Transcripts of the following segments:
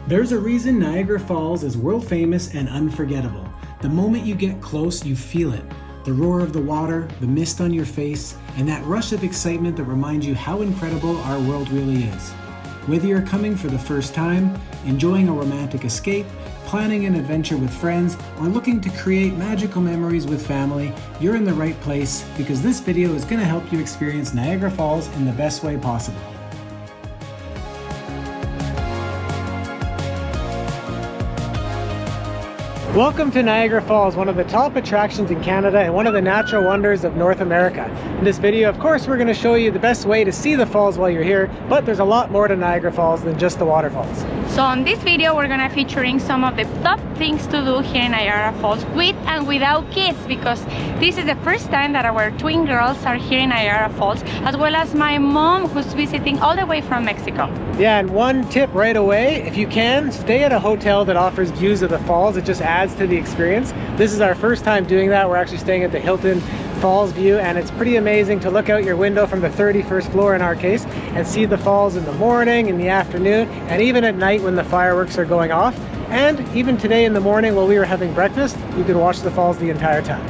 There's a reason Niagara Falls is world famous and unforgettable. The moment you get close, you feel it. The roar of the water, the mist on your face, and that rush of excitement that reminds you how incredible our world really is. Whether you're coming for the first time, enjoying a romantic escape, planning an adventure with friends, or looking to create magical memories with family, you're in the right place because this video is going to help you experience Niagara Falls in the best way possible. Welcome to Niagara Falls, one of the top attractions in Canada and one of the natural wonders of North America. In this video, of course, we're going to show you the best way to see the falls while you're here, but there's a lot more to Niagara Falls than just the waterfalls. So on this video, we're going to featuring some of the top things to do here in Niagara Falls with and without kids, because this is the first time that our twin girls are here in Niagara Falls, as well as my mom who's visiting all the way from Mexico. Yeah, and one tip right away, if you can, stay at a hotel that offers views of the falls. It just adds to the experience. This is our first time doing that. We're actually staying at the Hilton Falls View, and it's pretty amazing to look out your window from the 31st floor in our case and see the falls in the morning, in the afternoon, and even at night when the fireworks are going off. And even today in the morning while we were having breakfast, you can watch the falls the entire time.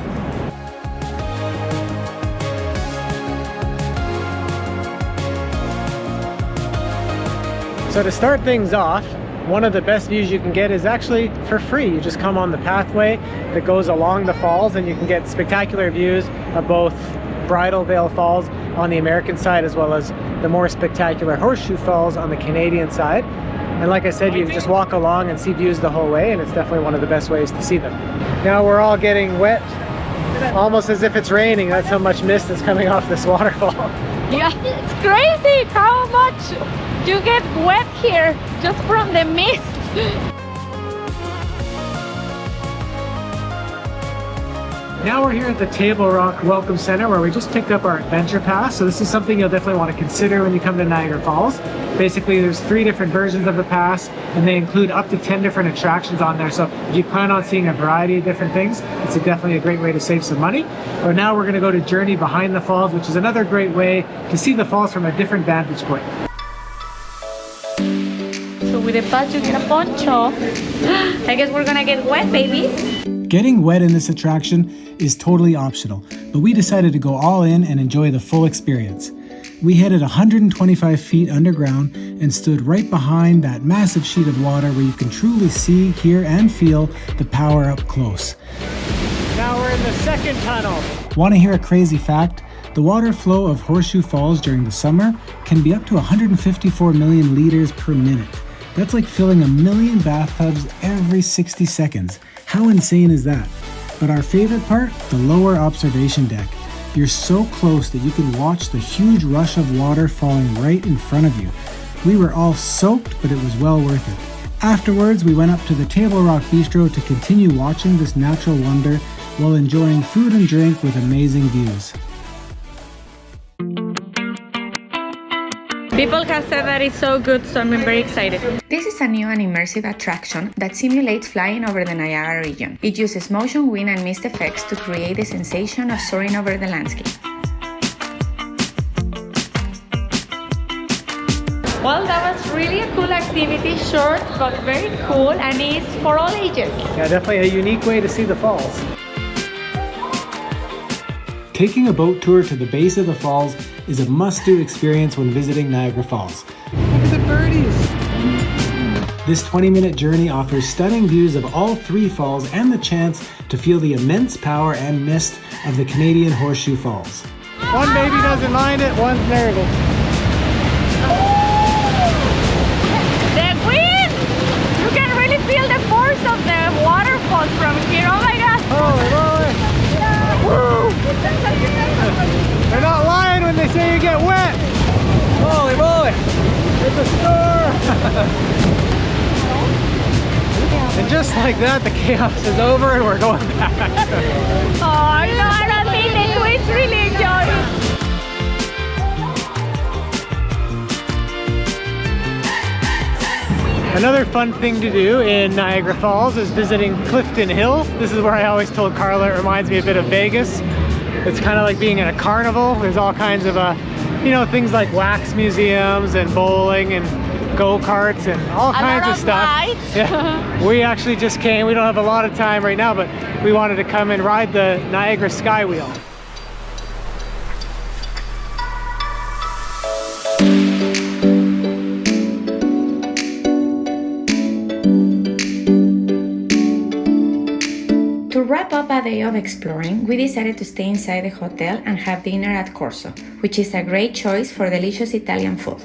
So to start things off, one of the best views you can get is actually for free. You just come on the pathway that goes along the falls and you can get spectacular views of both Bridal Veil Falls on the American side as well as the more spectacular Horseshoe Falls on the Canadian side. And like I said, you just walk along and see views the whole way, and it's definitely one of the best ways to see them. Now we're all getting wet, almost as if it's raining. That's how much mist is coming off this waterfall. Yeah, it's crazy how much you get wet here just from the mist. Now we're here at the Table Rock Welcome Center where we just picked up our adventure pass. So this is something you'll definitely want to consider when you come to Niagara Falls. Basically, there's 3 different versions of the pass and they include up to 10 different attractions on there. So if you plan on seeing a variety of different things, it's definitely a great way to save some money. But now we're going to go to Journey Behind the Falls, which is another great way to see the falls from a different vantage point. So with the bus you get a poncho. I guess we're gonna get wet, baby. Getting wet in this attraction is totally optional, but we decided to go all in and enjoy the full experience. We headed 125 feet underground and stood right behind that massive sheet of water where you can truly see, hear, and feel the power up close. Now we're in the second tunnel. Want to hear a crazy fact? The water flow of Horseshoe Falls during the summer can be up to 154 million liters per minute. That's like filling 1 million bathtubs every 60 seconds. How insane is that? But our favorite part, the lower observation deck. You're so close that you can watch the huge rush of water falling right in front of you. We were all soaked, but it was well worth it. Afterwards, we went up to the Table Rock Bistro to continue watching this natural wonder while enjoying food and drink with amazing views. People have said that it's so good, so I'm very excited. This is a new and immersive attraction that simulates flying over the Niagara region. It uses motion, wind, and mist effects to create the sensation of soaring over the landscape. Well, that was really a cool activity, short but very cool, and it's for all ages. Yeah, definitely a unique way to see the falls. Taking a boat tour to the base of the falls is a must-do experience when visiting Niagara Falls. Look at the birdies! This 20-minute journey offers stunning views of all 3 falls and the chance to feel the immense power and mist of the Canadian Horseshoe Falls. One baby doesn't mind it, one's nervous. The wind! You can really feel the force of the waterfalls from here. Oh my god! Holy moly! Woo! They're not lying when they say you get wet! Holy moly! It's a storm! And just like that, the chaos is over and we're going back. Oh, I know, I don't think the kids really enjoy it. Another fun thing to do in Niagara Falls is visiting Clifton Hill. This is where I always told Carla it reminds me a bit of Vegas. It's kind of like being in a carnival. There's all kinds of, things like wax museums and bowling and go-karts and all kinds of stuff. Lights. Yeah. We actually just came. We don't have a lot of time right now, but we wanted to come and ride the Niagara Sky Wheel. To wrap up a day of exploring, we decided to stay inside the hotel and have dinner at Corso, which is a great choice for delicious Italian food.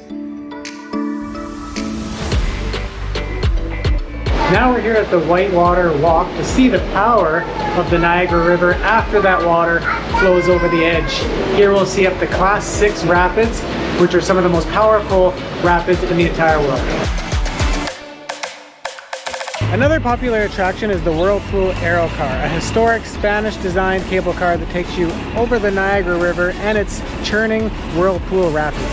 Now we're here at the Whitewater Walk to see the power of the Niagara River after that water flows over the edge. Here we'll see up the Class 6 rapids, which are some of the most powerful rapids in the entire world. Another popular attraction is the Whirlpool Aero Car, a historic Spanish-designed cable car that takes you over the Niagara River and its churning whirlpool rapids.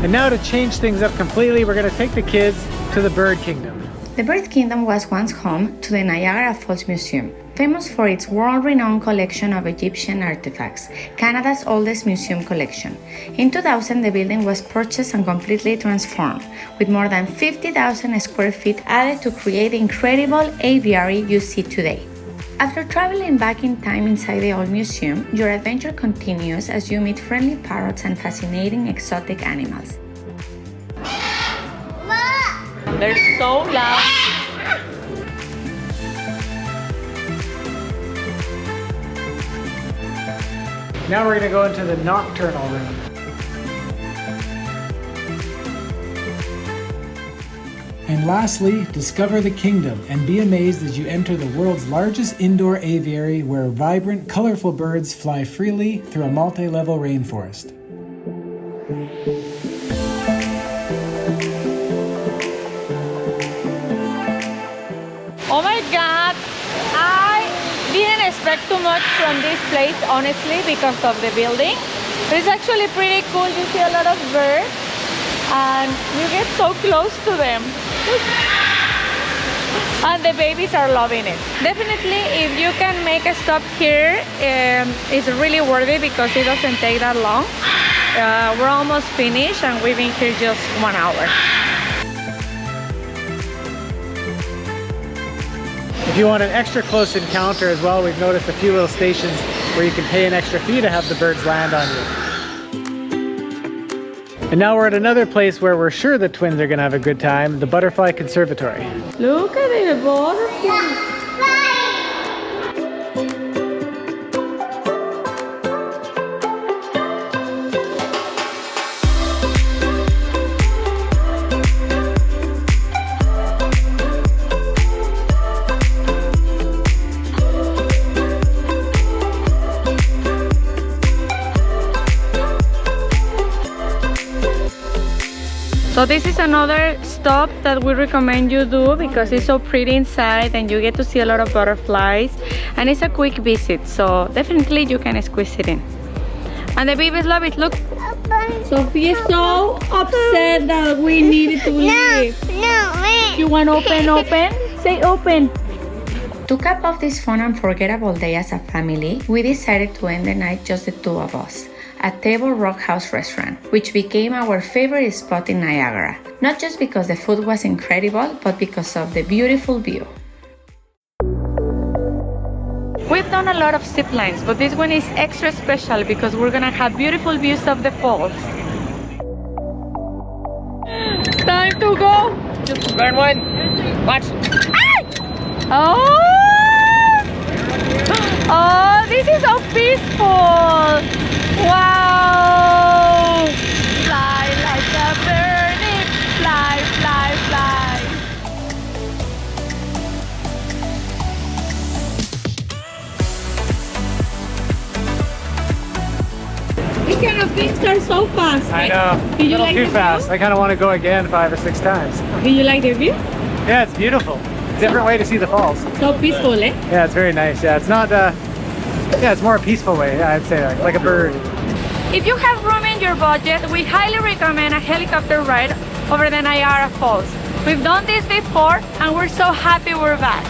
And now to change things up completely, we're going to take the kids to the Bird Kingdom. The Bird Kingdom was once home to the Niagara Falls Museum, famous for its world-renowned collection of Egyptian artifacts, Canada's oldest museum collection. In 2000, the building was purchased and completely transformed, with more than 50,000 square feet added to create the incredible aviary you see today. After traveling back in time inside the old museum, your adventure continues as you meet friendly parrots and fascinating exotic animals. They're so loud. Now we're going to go into the nocturnal room. And lastly, discover the kingdom and be amazed as you enter the world's largest indoor aviary where vibrant, colorful birds fly freely through a multi-level rainforest. Oh my God, I didn't expect too much from this place, honestly, because of the building. But it's actually pretty cool. You see a lot of birds and you get so close to them. And the babies are loving it. Definitely, if you can make a stop here, it's really worth it because it doesn't take that long. We're almost finished and we've been here just 1 hour. If you want an extra close encounter as well, we've noticed a few little stations where you can pay an extra fee to have the birds land on you. And now we're at another place where we're sure the twins are going to have a good time, the Butterfly Conservatory. Look at the butterfly. So this is another stop that we recommend you do because it's so pretty inside and you get to see a lot of butterflies and it's a quick visit, so definitely you can squeeze it in. And the babies love it. Look, Sophie is so upset that we needed to leave. No, you want open? Say open. To cap off this fun and unforgettable day as a family, we decided to end the night just the two of us at Table Rock House Restaurant, which became our favorite spot in Niagara, not just because the food was incredible, but because of the beautiful view. We've done a lot of zip lines, but this one is extra special because we're gonna have beautiful views of the falls. Time to go! Burn one. Watch. Oh! Oh, this is so peaceful! Wow! Fly like a bird, fly, fly, fly. These kind of things are so fast. I know, Did you like too the fast. view? I kind of want to go again 5 or 6 times. Do you like the view? Yeah, it's beautiful. Different way to see the falls. So peaceful, eh? Yeah, it's very nice. Yeah, it's not, yeah, it's more a peaceful way. Yeah, I'd say like a bird. If you have room in your budget, we highly recommend a helicopter ride over the Niagara Falls. We've done this before and we're so happy we're back.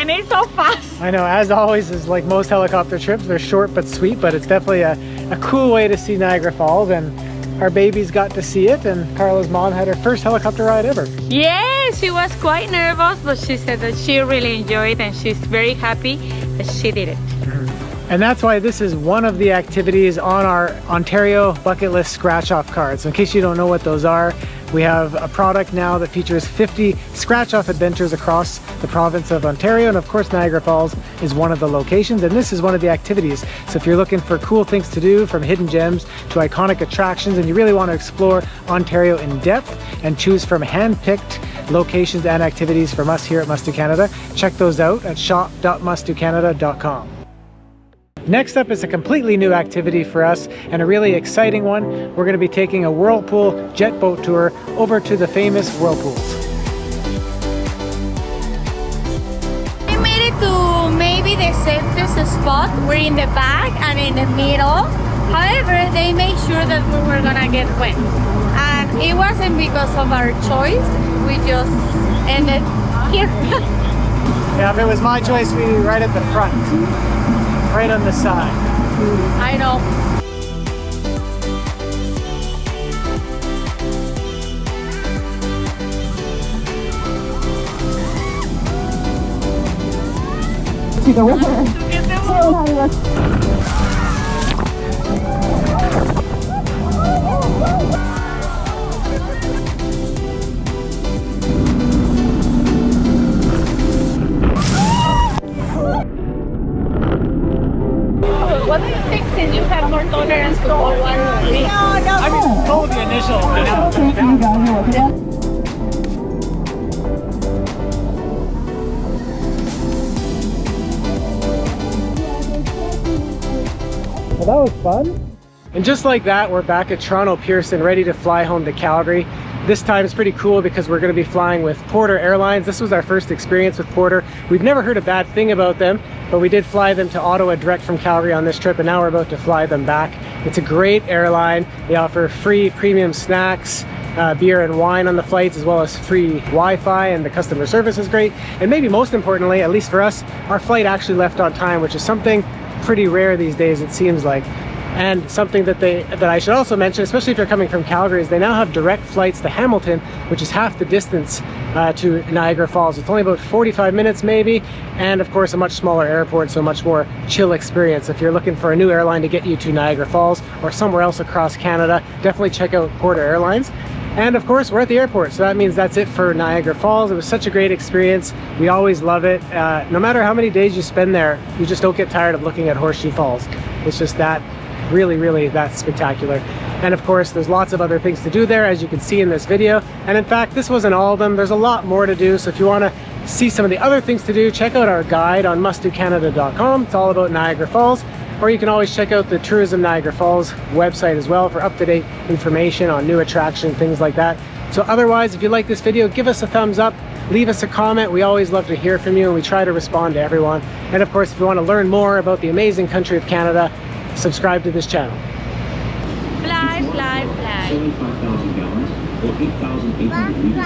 and it's so fast. I know, as always, is like most helicopter trips, they're short but sweet, but it's definitely a cool way to see Niagara Falls, and our babies got to see it, and Carla's mom had her first helicopter ride ever. Yeah, she was quite nervous, but she said that she really enjoyed and she's very happy that she did it. And that's why this is one of the activities on our Ontario bucket list scratch-off cards. So in case you don't know what those are, we have a product now that features 50 scratch-off adventures across the province of Ontario, and of course Niagara Falls is one of the locations, and this is one of the activities. So if you're looking for cool things to do, from hidden gems to iconic attractions, and you really want to explore Ontario in depth and choose from hand-picked locations and activities from us here at Must Do Canada, check those out at shop.mustdocanada.com. Next up is a completely new activity for us, and a really exciting one. We're going to be taking a Whirlpool jet boat tour over to the famous whirlpools. We made it to maybe the safest spot. We're in the back and in the middle. However, they made sure that we were gonna get wet. And it wasn't because of our choice. We just ended here. Yeah, if it was my choice, we'd be right at the front. Right on the side. I know. To the river. What do you think, since you have more tolerance to cold water than me? I mean, cold the initial, but now it's down. Well, that was fun. And just like that, we're back at Toronto Pearson, ready to fly home to Calgary. This time it's pretty cool because we're going to be flying with Porter Airlines. This was our first experience with Porter. We've never heard a bad thing about them, but we did fly them to Ottawa direct from Calgary on this trip, and now we're about to fly them back. It's a great airline. They offer free premium snacks, beer and wine on the flights, as well as free Wi-Fi, and the customer service is great. And maybe most importantly, at least for us, our flight actually left on time, which is something pretty rare these days, it seems like. And something that I should also mention, especially if you're coming from Calgary, is they now have direct flights to Hamilton, which is half the distance to Niagara Falls. It's only about 45 minutes maybe, and of course a much smaller airport, so a much more chill experience. If you're looking for a new airline to get you to Niagara Falls or somewhere else across Canada, definitely check out Porter Airlines. And of course, we're at the airport, so that means that's it for Niagara Falls. It was such a great experience. We always love it. No matter how many days you spend there, you just don't get tired of looking at Horseshoe Falls. It's just that really that spectacular. And of course, there's lots of other things to do there, as you can see in this video. And in fact, this wasn't all of them. There's a lot more to do. So if you want to see some of the other things to do, check out our guide on mustdocanada.com. It's all about Niagara Falls. Or you can always check out the Tourism Niagara Falls website as well for up-to-date information on new attractions, things like that. So otherwise, if you like this video, give us a thumbs up, leave us a comment. We always love to hear from you, and we try to respond to everyone. And of course, if you want to learn more about the amazing country of Canada, subscribe to this channel. Fly, fly, fly. 75,000 gallons or 8,800 liters.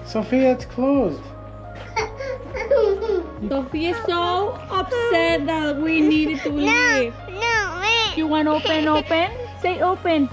Sophia, it's closed. Sophia is so upset that we needed to leave. No, wait. You want open? Say open.